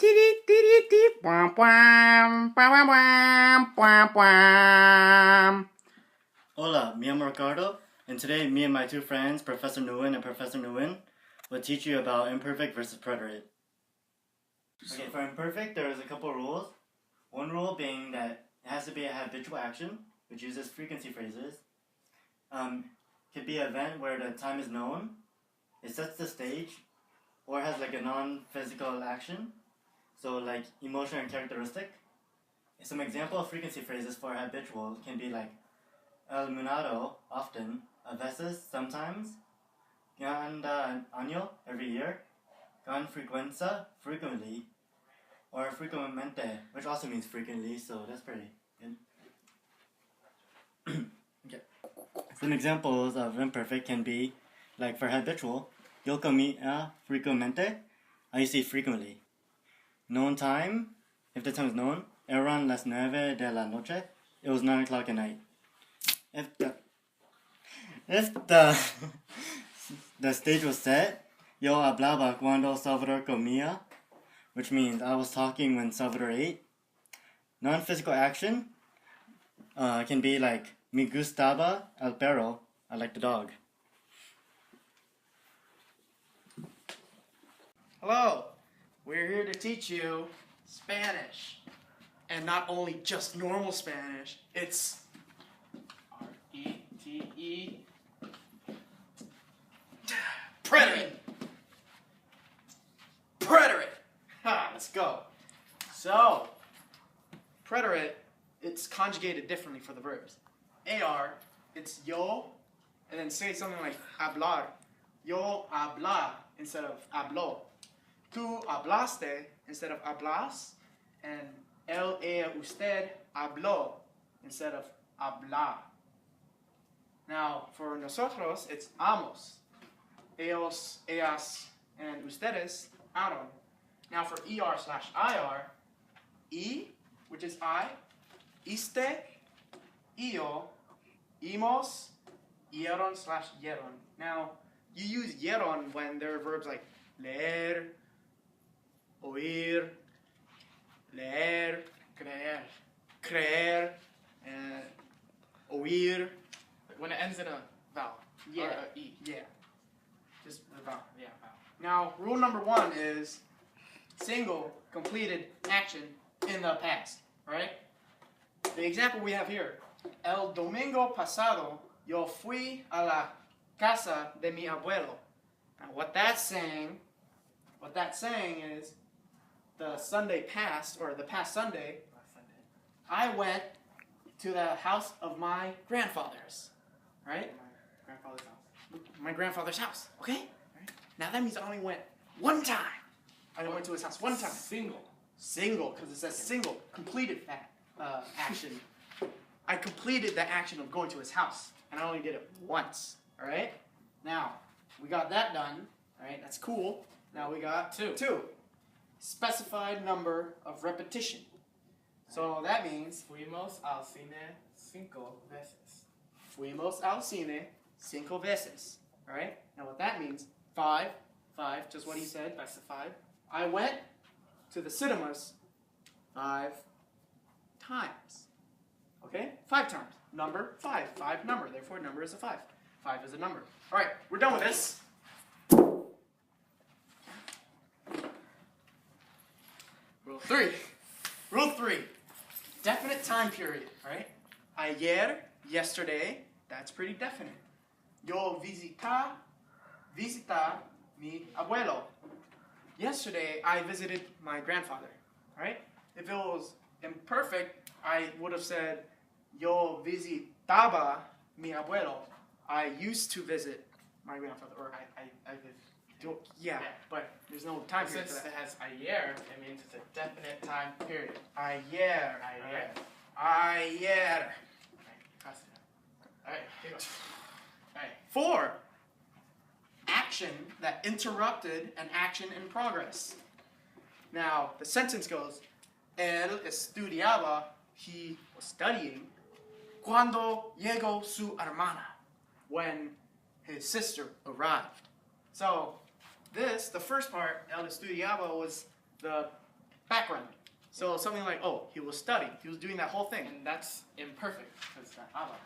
Hola, me llamo Ricardo, and today me and my two friends, Professor Nguyen and Professor Nguyen, will teach you about imperfect versus preterite. Okay, for imperfect, there's a couple rules. One rule being that it has to be a habitual action, which uses frequency phrases. Could be an event where the time is known, it sets the stage, or has like a non-physical action, so like emotion and characteristic. Some example of frequency phrases for habitual can be like el munado, often, a veces, sometimes, cada año, every year, con frecuencia, frequently, or frecuentemente, which also means frequently, so that's pretty good. Okay. Some examples of imperfect can be, like for habitual, yo comía frecuentemente, I say frequently. Known time, if the time is known, eran las 9 de la noche, it was 9 o'clock at night. If the the stage was set, yo hablaba cuando Salvador comía, which means I was talking when Salvador ate. Non-physical action can be like me gustaba el perro, I like the dog. Hello, we're here to teach you Spanish. And not only just normal Spanish, it's R-E-T-E preterite. Preterite. Ha, let's go. So, preterite, it's conjugated differently for the verbs. AR, it's yo, and then say something like hablar. Yo habla instead of hablo. Tú hablaste instead of hablas, and él, ella, usted habló instead of habla. Now, for nosotros, it's amos. Ellos, ellas, and ustedes, aron. Now, for ER/IR, I, which is I, iste, yo, imos, hieron/hieron. Now, you use hieron when there are verbs like leer, oír, leer, creer, and oír. When it ends in a vowel. Yeah. Or a E. Yeah. Just the vowel. Yeah, vowel. Now, rule number 1 is single completed action in the past. Right? The example we have here. El domingo pasado yo fui a la casa de mi abuelo. Now, what that's saying is the Sunday past, or the past Sunday, I went to the house of my grandfather's. Right? My grandfather's house. My grandfather's house. Okay? Right. Now that means I only went one time. I went to his house one time. Single, because it says single. Completed action. I completed the action of going to his house, and I only did it once. All right? Now, we got that done. All right? That's cool. Now we got two. Specified number of repetition. So that means Fuimos al cine 5 veces. fuimos al cine 5 veces. All right? Now what that means, five, just what he said. Specified. I went to the cinemas 5 times. Okay? 5 times. Number 5. 5 number. Therefore, number is a 5. 5 is a number. All right, we're done with this. Rule 3. Definite time period, right? Ayer, yesterday, that's pretty definite. Yo visita mi abuelo. Yesterday, I visited my grandfather, right? If it was imperfect, I would have said, yo visitaba mi abuelo. I used to visit my grandfather, or I do, yeah, but there's no time period Since for it that. has ayer, it means it's a definite time period. Ayer. Ayer. Ayer. Alright, keep going. Alright. 4. Action that interrupted an action in progress. Now, the sentence goes, él estudiaba, he was studying, cuando llegó su hermana, when his sister arrived. So, the first part, él estudiaba, was the background. So something like, oh, he was studying. He was doing that whole thing. And that's imperfect because it's aber.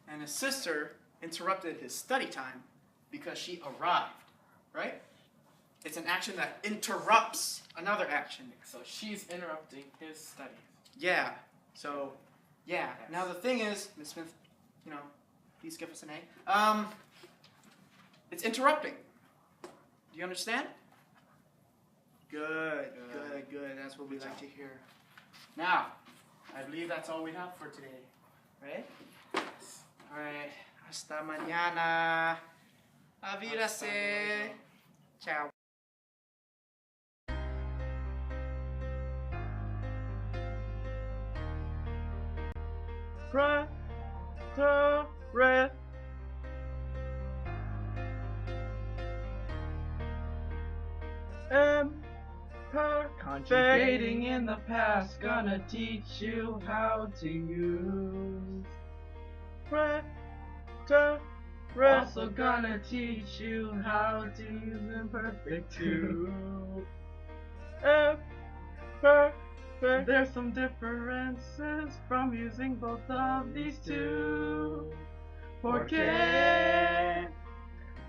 And his sister interrupted his study time because she arrived, right? It's an action that interrupts another action. So she's interrupting his studies. Yeah. So, yeah. Yes. Now the thing is, Ms. Smith, please give us an A. It's interrupting. Do you understand? Good. That's what we like to hear. Now, I believe that's all we have for today, right? All right. Hasta mañana. A Wiedersehen. Ciao. Preterite. Conjugating in the past, gonna teach you how to use. Preterite. Also gonna teach you how to use imperfect too. There's some differences from using both of these two. Porque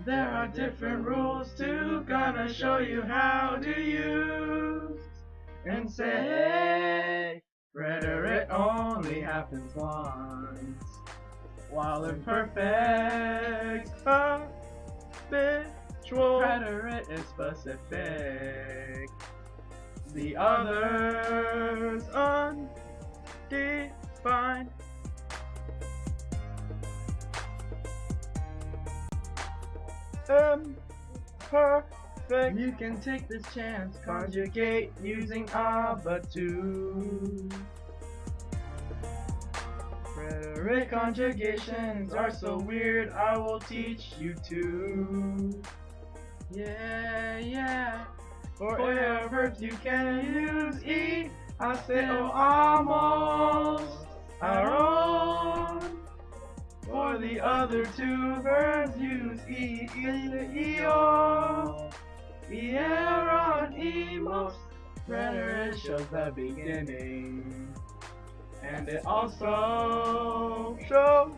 there are different rules too. Gonna show you how to use and say preterite only happens once, while imperfect habitual preterite is specific. The others undefined. Imperfect. You can take this chance, conjugate using but two. Preterite conjugations are so weird, I will teach you too. Yeah. For verbs you can use e, hace o almost, aron. For the other two verbs use e, io, ieron, emos. Preterite shows the beginning, and it also Show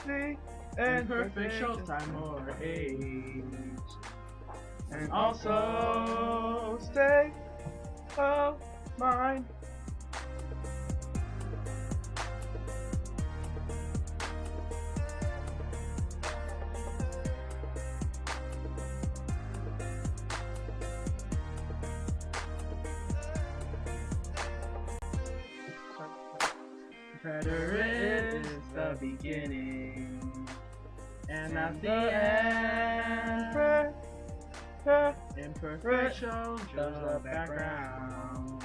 the imperfect shows time or age, and also state of mind. Preterite is the beginning, and at the end, imperfect shows the background.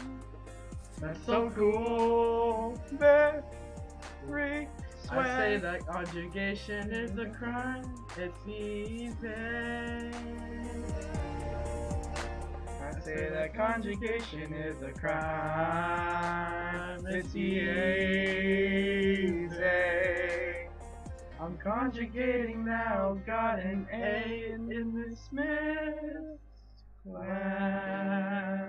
That's so cool. Very I say that conjugation is a crime. It's easy. I say that conjugation is a crime. It's easy. I'm conjugating now. Got an A in this Smith class.